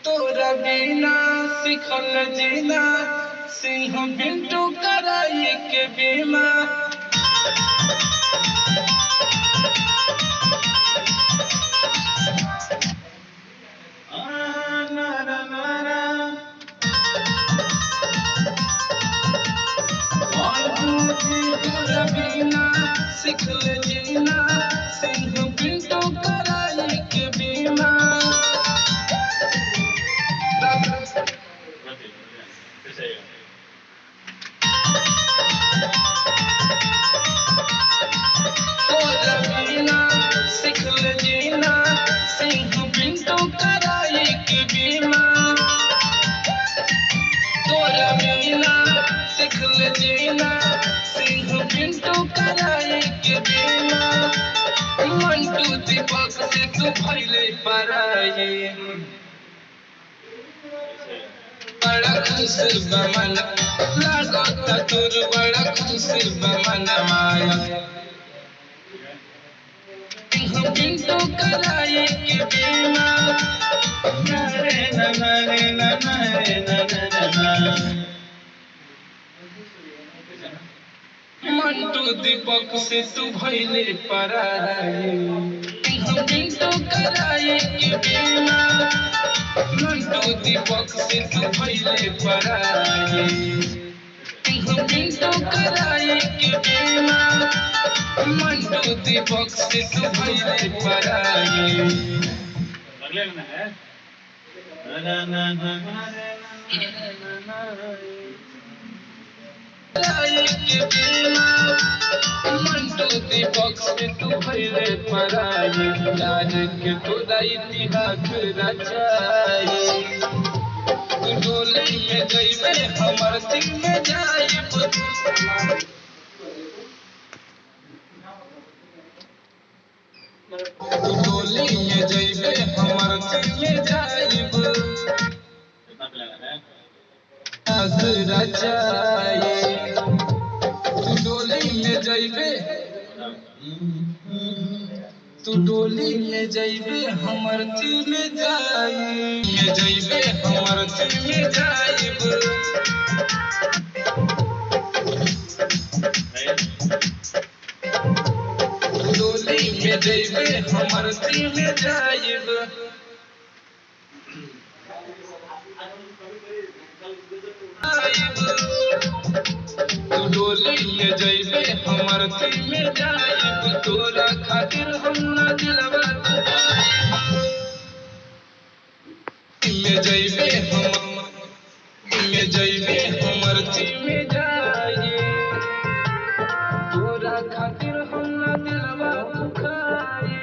तोरा बिना सिखल जीना सिंह बिंटू कराई के बीमा तोरा बिना सिखल जीना सिंह बिंटू कराई के बीमा तोरा बिना सिखल जीना सिंह बिंटू कराई के बीमा तोरा बिना सिखल जीना सिंह बिंटू कराई के बीमा मंटू दीपक से तू भइले पराई बड़ा खुश बमन लागत तोर बड़ा खुश बमन माया सिंह बिंटू कराई के बीमा मंटू दीपक से तू भइले पराई सिंह बिंटू कराई के बीमा मंटू दीपक से तू भइले पराई सिंह बिंटू कराई के बीमा मंटू दीपक से तू भइले पराई के बीमा मंटू दीपक से तू भइले पराई लाज के तोरा इतिहास रचाई तू डोली में जइबे हमर सिंह में जाइब तू डोली में जइबे हमर सिंह में जाइब रचाई तू डोली में जइबे हमर थी में जइबे हमर थी में जाइब डोली में जइबे हमर थी में जाइब तू डोली में जइबे हमर थी में जाइब तोरा खातिर हम ना दिलवा में जइबे हमर थी में जाइब तोरा खातिर हम ना दिलवा दुखाए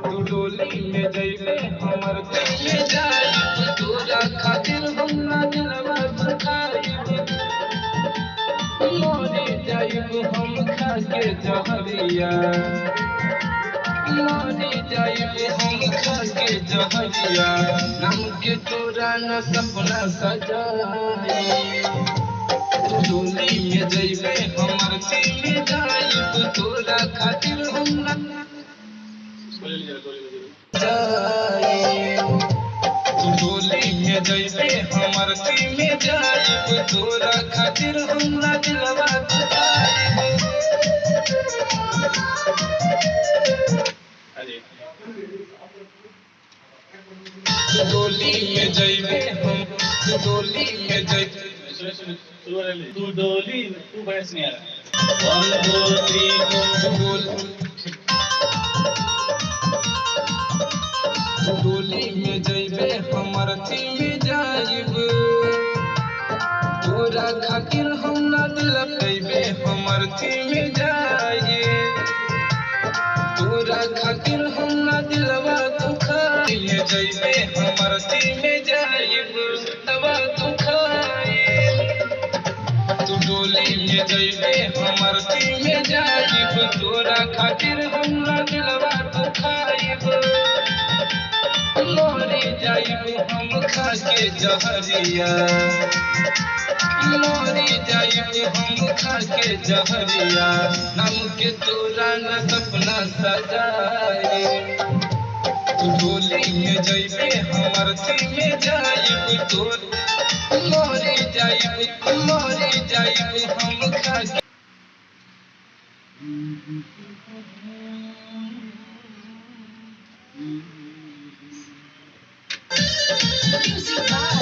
तू डोली में जइबे हमर थी में जाइब तोरा खातिर हम ना दिलवा दुखाए मोरे जाइब हम खाके जहरिया मोरे जाइब हम खाके जहरिया नाम के तोरा न सपना सजाए तू डोली में जइबे हमर थी में जाइब तोरा खातिर हम ना तू डोली में जइबे हमर थी में जाइब तोरा खातिर हम ना दिलवा डोली में जइबे हम डोली में जइबे तू डोली तू बस नहीं आ रहा 1 2 3 डोली में जइबे हमर थी में जाइब तोरा खातिर हम ना दिलबे हमर थी में जाइब तोरा खातिर हम ना दिलवा दुखाई में जइबे हमर थी में जाइब दवा दुखाई तू डोली में जइबे हमर थी में जाइब तोरा खातिर हम ना दिलवा दुखाइब मोरे जाइबू हम खा के जहरिया, मरी जाइबू हम खा के जहरिया, नाम के तोरा न सपना सजाए। डोली में जइबे हमर थी में जाइबू तोर, मरी जाइबू हम खा के। Music by